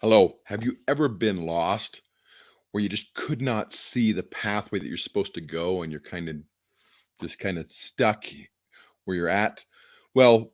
Hello. Have you ever been lost where you just could not see the pathway that you're supposed to go and you're kind of stuck where you're at? Well,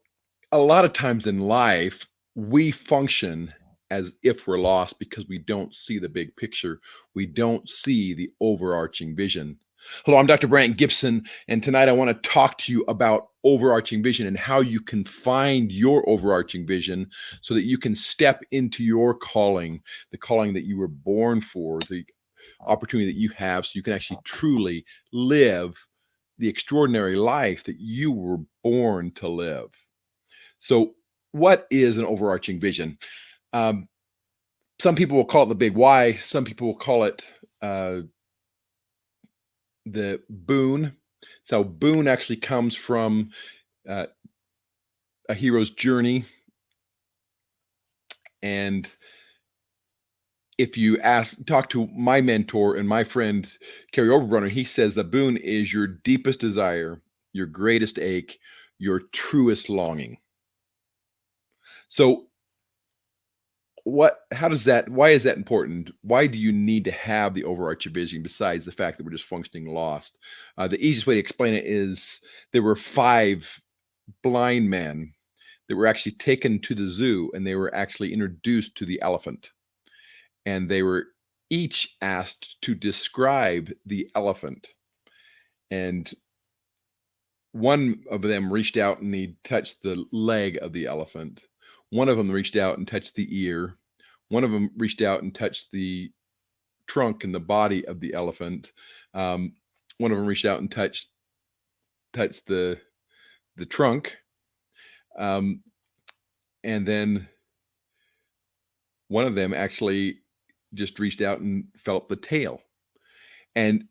a lot of times in life, we function as if we're lost because we don't see the big picture. We don't see the overarching vision. Hello, I'm Dr. Brandt Gibson, and tonight I want to talk to you about overarching vision and how you can find your overarching vision so that you can step into your calling, the calling that you were born for, the opportunity that you have, so you can actually truly live the extraordinary life that you were born to live. So, what is an overarching vision? Um, some people will call it the big why. Some people will call it uh, the boon. So, boon actually comes from uh, a hero's journey. And if you talk to my mentor and my friend, Carrie Overbrunner, he says the boon is your deepest desire, your greatest ache, your truest longing. So, why is that important? Why do you need to have the overarching vision besides the fact that we're just functioning lost? The easiest way to explain it is there were five blind men that were actually taken to the zoo and they were actually introduced to the elephant, and they were each asked to describe the elephant. And one of them reached out and he touched the leg of the elephant. One of them reached out and touched the ear. One of them reached out and touched the trunk and the body of the elephant. Um, One of them reached out and touched the trunk, um, and then one of them actually just reached out and felt the tail. And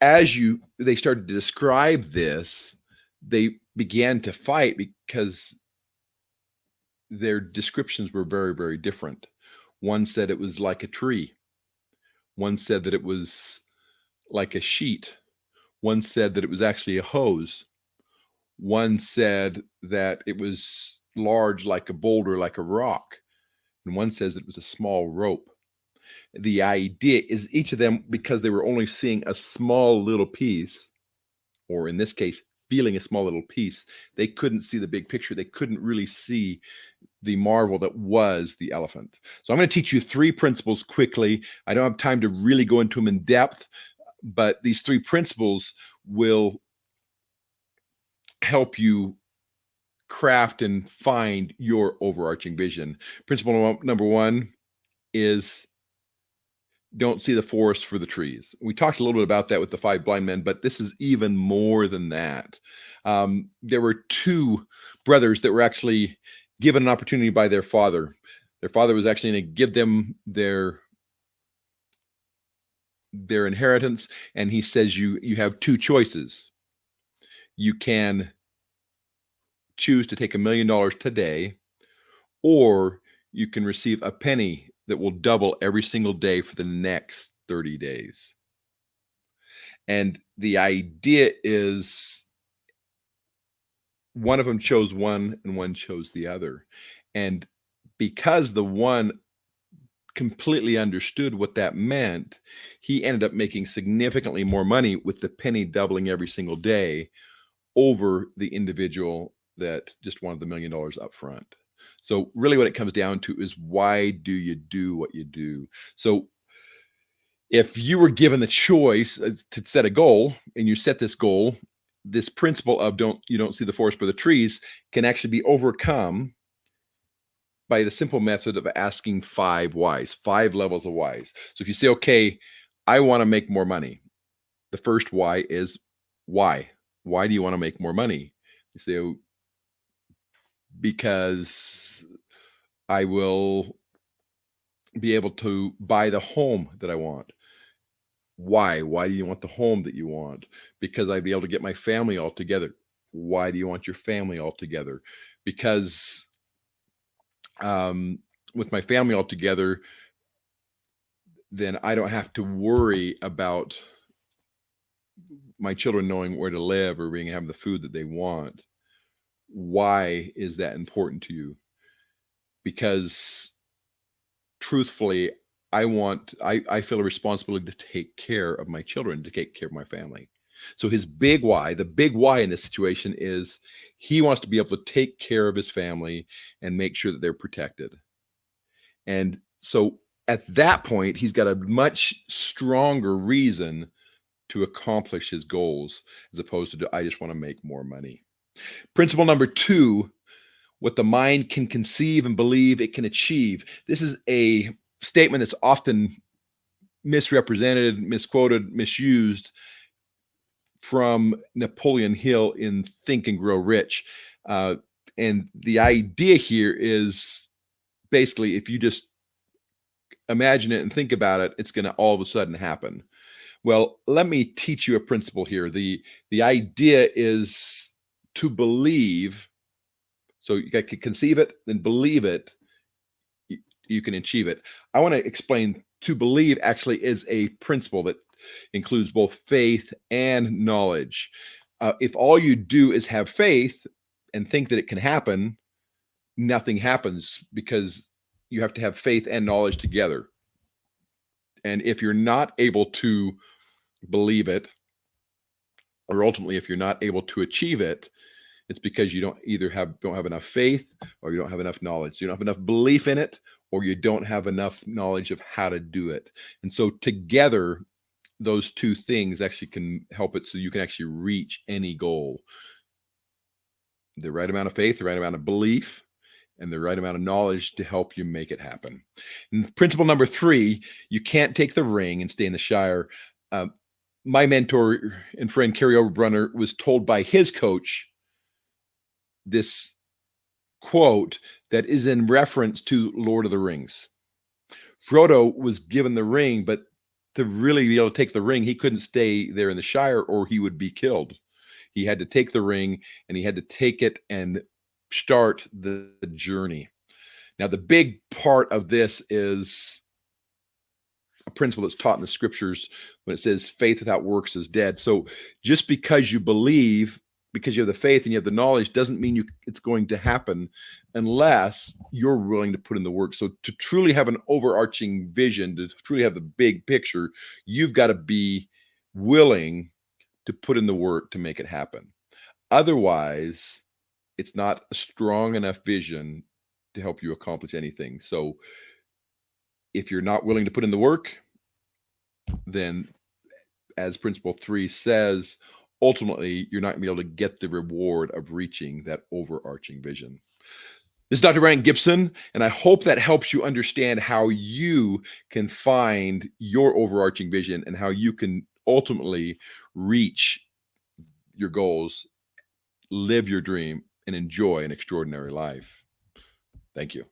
they started to describe this, they began to fight because their descriptions were very, very different. One said it was like a tree. One said that it was like a sheet. One said that it was actually a hose. One said that it was large like a boulder, like a rock. And one says it was a small rope. The idea is each of them, because they were only seeing a small little piece, or in this case, feeling a small little piece, they couldn't see the big picture. They couldn't really see the marvel that was the elephant. So I'm going to teach you three principles quickly. I don't have time to really go into them in depth, but these three principles will help you craft and find your overarching vision. Principle number one is don't see the forest for the trees. We talked a little bit about that with the five blind men, but this is even more than that. There were two brothers that were actually given an opportunity by their father. Their father was actually going to give them their inheritance, and he says you have two choices. You can choose to take $1 million today, or you can receive a penny that will double every single day for the next 30 days. And the idea is one of them chose one and one chose the other. And because the one completely understood what that meant, he ended up making significantly more money with the penny doubling every single day over the individual that just wanted the $1 million up front. So really what it comes down to is, why do you do what you do? So if you were given the choice to set a goal, and you set this goal, this principle of you don't see the forest for the trees can actually be overcome by the simple method of asking five whys, 5 levels of whys. So if you say, okay, I want to make more money, the first why is why. Why do you want to make more money? You say, oh, because I will be able to buy the home that I want. Why? Why do you want the home that you want? Because I'd be able to get my family all together. Why do you want your family all together? Because with my family all together, then I don't have to worry about my children knowing where to live or being having the food that they want. Why is that important to you? Because truthfully, I feel a responsibility to take care of my children, to take care of my family. So his big why, the big why in this situation is he wants to be able to take care of his family and make sure that they're protected. And so at that point, he's got a much stronger reason to accomplish his goals as opposed to I just want to make more money. Principle number 2, what the mind can conceive and believe it can achieve. This is a statement that's often misrepresented, misquoted, misused from Napoleon Hill in Think and Grow Rich. And the idea here is basically if you just imagine it and think about it, it's going to all of a sudden happen. Well, let me teach you a principle here. The idea is to believe. So you can conceive it, then believe it, you can achieve it. I want to explain to believe actually is a principle that includes both faith and knowledge. If all you do is have faith and think that it can happen, nothing happens because you have to have faith and knowledge together. And if you're not able to believe it, or ultimately if you're not able to achieve it, it's because you don't have enough faith, or you don't have enough knowledge. You don't have enough belief in it, or you don't have enough knowledge of how to do it. And so together, those two things actually can help it so you can actually reach any goal. The right amount of faith, the right amount of belief, and the right amount of knowledge to help you make it happen. And principle number 3, you can't take the ring and stay in the Shire. My mentor and friend Carrie Overbrunner was told by his coach this quote that is in reference to Lord of the Rings. Frodo was given the ring, but to really be able to take the ring, he couldn't stay there in the Shire or he would be killed. He had to take the ring and he had to take it and start the journey. Now, the big part of this is a principle that's taught in the scriptures when it says faith without works is dead. So just because you believe, because you have the faith and you have the knowledge, doesn't mean it's going to happen unless you're willing to put in the work. So to truly have an overarching vision, to truly have the big picture, you've got to be willing to put in the work to make it happen. Otherwise, it's not a strong enough vision to help you accomplish anything. So if you're not willing to put in the work, then as principle 3 says, ultimately, you're not going to be able to get the reward of reaching that overarching vision. This is Dr. Brandt Gibson, and I hope that helps you understand how you can find your overarching vision and how you can ultimately reach your goals, live your dream, and enjoy an extraordinary life. Thank you.